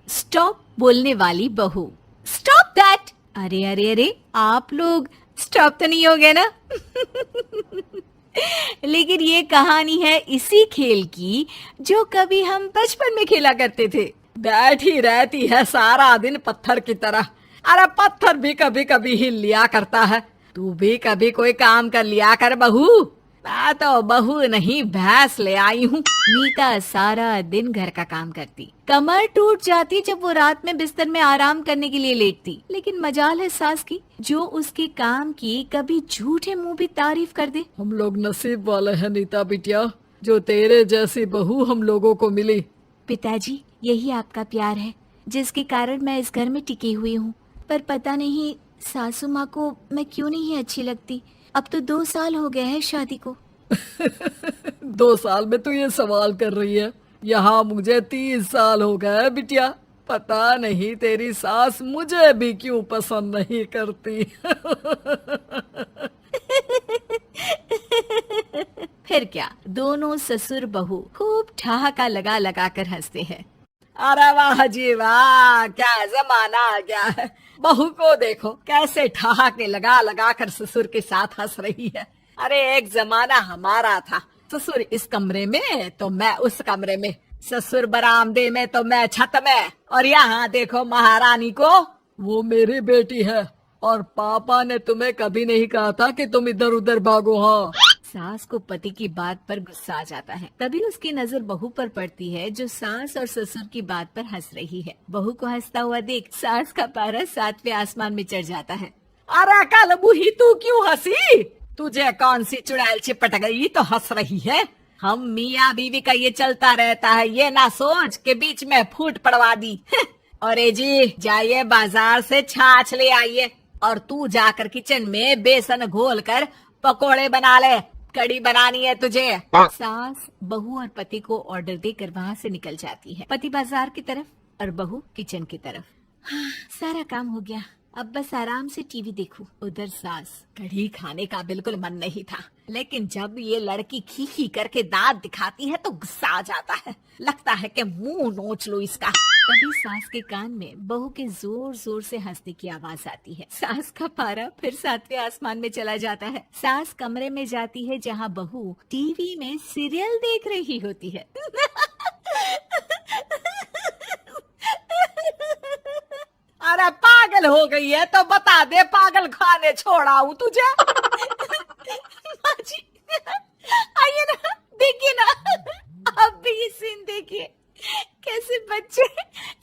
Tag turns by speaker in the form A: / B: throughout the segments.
A: Stop बोलने वाली बहू। Stop that. अरे अरे अरे, आप लोग स्टॉप तो नहीं हो गए ना? लेकिन ये कहानी है इसी खेल की जो कभी हम बचपन में खेला करते थे।
B: बैठी रहती है सारा दिन पत्थर की तरह। अरे पत्थर भी कभी कभी हिल लिया करता है। तू भी कभी कोई काम कर लिया कर बहू। मैं तो बहू नहीं भैंस ले आई हूँ।
A: नीता सारा दिन घर का काम करती, कमर टूट जाती जब वो रात में बिस्तर में आराम करने के लिए लेटती। लेकिन मजाल है सास की, जो उसके काम की कभी झूठे मुंह भी तारीफ कर दे।
B: हम लोग नसीब वाले हैं नीता बिटिया, जो तेरे जैसी बहू हम लोगों को मिली।
A: पिताजी, यही आपका प्यार है जिसके कारण मैं इस घर में टिकी हुई हूँ। पर पता नहीं सासू माँ को मैं क्यों नहीं अच्छी लगती। अब तो 2 साल हो गए हैं शादी को।
B: 2 साल में तू ये सवाल कर रही है? यहाँ मुझे 30 साल हो गए बिटिया। पता नहीं तेरी सास मुझे भी क्यों पसंद नहीं करती।
A: फिर क्या, दोनों ससुर बहू खूब ठहाका लगा लगा कर हंसते हैं।
B: अरे वाह जी वाह, क्या जमाना आ गया है। बहू को देखो कैसे ठहाके लगा लगा कर ससुर के साथ हंस रही है। अरे एक जमाना हमारा था, ससुर इस कमरे में तो मैं उस कमरे में, ससुर बरामदे में तो मैं छत में। और यहाँ देखो महारानी को, वो मेरी बेटी है और पापा ने तुम्हें कभी नहीं कहा था कि तुम इधर उधर भागो। हाँ,
A: सास को पति की बात पर गुस्सा आ जाता है। तभी उसकी नजर बहू पर पड़ती है जो सास और ससुर की बात पर हंस रही है। बहू को हंसता हुआ देख सास का पारा 7वें आसमान में चढ़ जाता है।
B: अरे कल बूही तू क्यों हंसी? तुझे कौन सी चुड़ैल चिपट गई तो हंस रही है? हम मियाँ बीवी का ये चलता रहता है, ये ना सोच के बीच में फूट पड़वा दी। अरे जी जाइए बाजार से छाछ ले आइए और तू जाकर किचन में बेसन घोल कर पकोड़े बना ले, कड़ी बनानी है तुझे।
A: सास बहू और पति को ऑर्डर देकर वहाँ से निकल जाती है। पति बाजार की तरफ और बहू किचन की तरफ। हाँ, सारा काम हो गया, अब बस आराम से टीवी देखूं। उधर सास,
B: कढ़ी खाने का बिल्कुल मन नहीं था, लेकिन जब ये लड़की खी खी करके दांत दिखाती है तो गुस्सा आ जाता है। लगता है कि मुंह नोच लो इसका।
A: तभी सास के कान में बहू के जोर जोर से हंसने की आवाज आती है। सास का पारा फिर 7वें आसमान में चला जाता है। सास कमरे में जाती है जहाँ बहू टीवी में सीरियल देख रही होती है।
B: अरे पागल हो गई है तो बता दे, पागल खाने छोड़ाऊं तुझे?
A: माँ जी, आइए ना, देखिए ना, आप भी ये सीन देखिए, कैसे बच्चे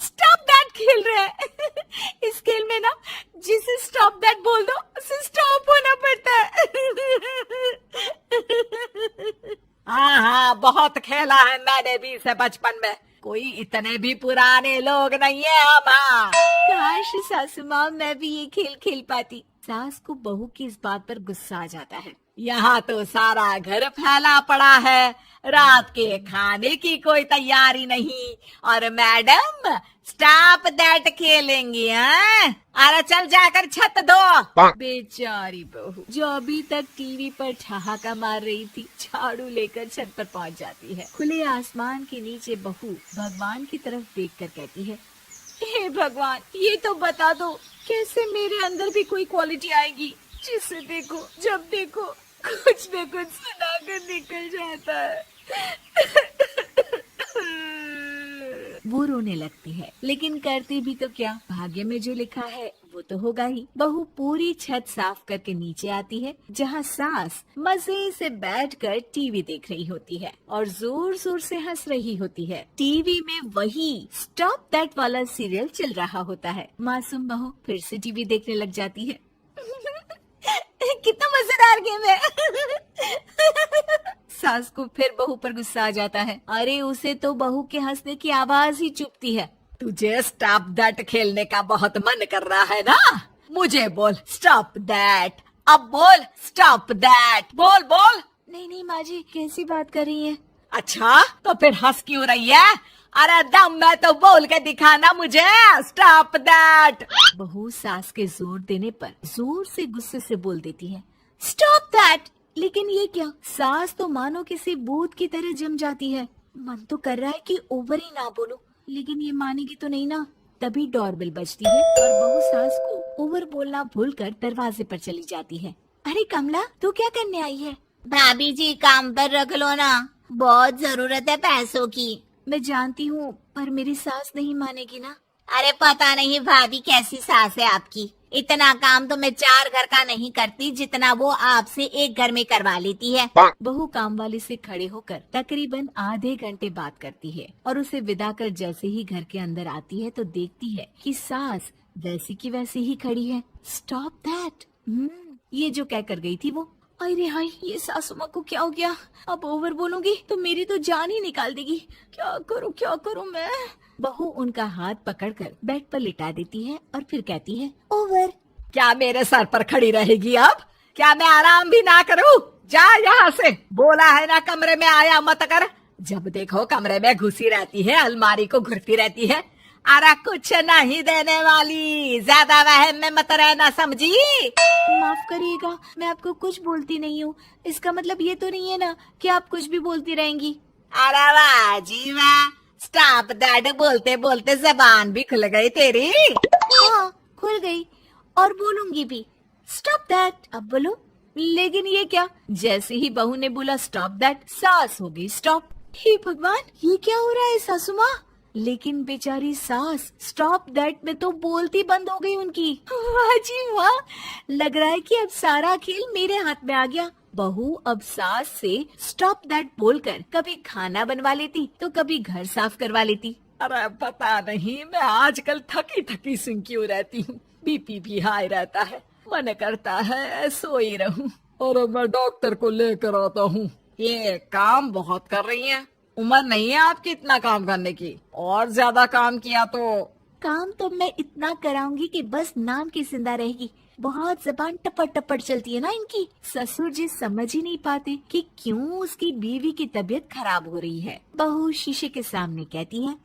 A: स्टॉप दैट खेल रहे हैं। इस खेल में ना जिसे स्टॉप दैट बोल दो उसे स्टॉप होना पड़ता है।
B: हाँ हाँ, बहुत खेला है मैंने भी इसे बचपन में। कोई इतने भी पुराने लोग नहीं है हम। हाँ,
A: काश सासू माँ मैं भी ये खेल खेल पाती। सास को बहू की इस बात पर गुस्सा आ जाता है।
B: यहाँ तो सारा घर फैला पड़ा है, रात के खाने की कोई तैयारी नहीं, और मैडम स्टॉप दैट खेलेंगी। हैं? अरे चल जाकर छत धो।
A: बेचारी बहू जो अभी तक टीवी पर ठहाका मार रही थी, झाड़ू लेकर छत पर पहुंच जाती है। खुले आसमान के नीचे बहू भगवान की तरफ देखकर कहती है, हे भगवान, ये तो बता दो कैसे मेरे अंदर भी कोई क्वालिटी आएगी जिसे देखो, जब देखो कुछ न कुछ सुनाकर निकल जाता है। वो रोने लगती है, लेकिन करती भी तो क्या, भाग्य में जो लिखा है वो तो होगा ही। बहू पूरी छत साफ करके नीचे आती है जहाँ सास मजे से बैठकर टीवी देख रही होती है और जोर जोर से हंस रही होती है। टीवी में वही स्टॉप दैट वाला सीरियल चल रहा होता है। मासूम बहू फिर से टीवी देखने लग जाती है। कितना मजेदार गेम है। सास को फिर बहू पर गुस्सा आ जाता है। अरे उसे तो बहू के हंसने की आवाज ही चुभती है।
B: तुझे स्टॉप दैट खेलने का बहुत मन कर रहा है ना? मुझे बोल स्टॉप दैट, अब बोल स्टॉप दैट, बोल बोल।
A: नहीं नहीं माँ जी, कैसी बात कर रही हैं?
B: अच्छा तो फिर हंस क्यों रही है? अरे दम में तो बोल के दिखाना मुझे स्टॉप दैट।
A: बहू सास के जोर देने पर जोर से गुस्से से बोल देती है, स्टॉप दैट। लेकिन ये क्या, सास तो मानो किसी भूत की तरह जम जाती है। मन तो कर रहा है कि ओवर ही ना बोलूं, लेकिन ये मानेगी तो नहीं ना। तभी डोरबेल बजती है और बहू सास को ओवर बोलना भूलकर दरवाजे पर चली जाती है। अरे कमला, तू क्या करने आई है?
C: भाभी जी काम पर रख लो ना, बहुत जरूरत है पैसों की।
A: मैं जानती हूँ, पर मेरी सास नहीं मानेगी ना।
C: अरे पता नहीं भाभी कैसी सास है आपकी, इतना काम तो मैं 4 घर का नहीं करती जितना वो आपसे एक घर में करवा लेती है।
A: बहू काम वाली से खड़े होकर तकरीबन आधे घंटे बात करती है और उसे विदा कर जैसे ही घर के अंदर आती है तो देखती है कि सास वैसी की वैसी ही खड़ी है। Stop that. ये जो कह कर गई थी वो। अरे हाय, ये सासू माँ को क्या हो गया? अब ओवर बोलूंगी तो मेरी तो जान ही निकाल देगी। क्या करूँ मैं? बहू उनका हाथ पकड़कर बेड पर लिटा देती है और फिर कहती है, ओवर।
B: क्या मेरे सर पर खड़ी रहेगी अब? क्या मैं आराम भी ना करूं? जा यहाँ से, बोला है ना कमरे में आया मत कर। जब देखो कमरे में घुसी रहती है, अलमारी को घुरती रहती है। अरे कुछ नहीं देने वाली, ज्यादा वहम में मत रहना, समझी?
A: माफ करिएगा, मैं आपको कुछ बोलती नहीं हूँ। इसका मतलब ये तो नहीं है ना कि आप कुछ भी बोलती रहेंगी।
C: अरे वाह जी वाह, स्टॉप दैट बोलते बोलते जबान भी खुल गई तेरी।
A: हाँ, खुल गई और बोलूंगी भी। Stop that. अब बोलो। लेकिन ये क्या? जैसे ही बहू ने बोला स्टॉप दैट, सास हो गई स्टॉप। हे भगवान, ये क्या हो रहा है सासू माँ? लेकिन बेचारी सास स्टॉप दैट में तो बोलती बंद हो गई उनकी। वाह जी वाह, लग रहा है कि अब सारा खेल मेरे हाथ में आ गया। बहू अब सास से स्टॉप दैट बोलकर कभी खाना बनवा लेती तो कभी घर साफ करवा लेती।
B: अरे पता नहीं, मैं आजकल थकी थकी सी क्यों रहती हूँ। बीपी भी हाई रहता है, मन करता है सोई रहूं। और मैं डॉक्टर को लेकर आता हूँ। ये काम बहुत कर रही हैं, उम्र नहीं है आपकी इतना काम करने की। और ज्यादा काम किया तो
A: काम तो मैं इतना कराऊंगी कि बस नाम की जिंदा रहेगी। बहुत जबान टपट टपट चलती है ना इनकी। ससुर जी समझ ही नहीं पाते कि क्यों उसकी बीवी की तबीयत खराब हो रही है। बहू शीशे के सामने कहती है,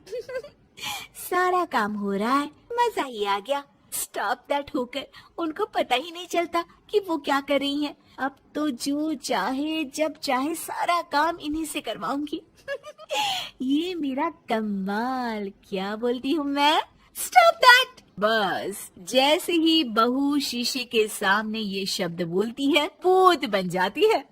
A: सारा काम हो रहा है, मजा ही आ गया। स्टॉप दैट होकर उनको पता ही नहीं चलता कि वो क्या कर रही हैं। अब तो जो चाहे जब चाहे सारा काम इन्हीं से करवाऊंगी। ये मेरा कमाल। क्या बोलती हूँ मैं? Stop that. बस जैसे ही बहू शीशे के सामने ये शब्द बोलती है, भूत बन जाती है।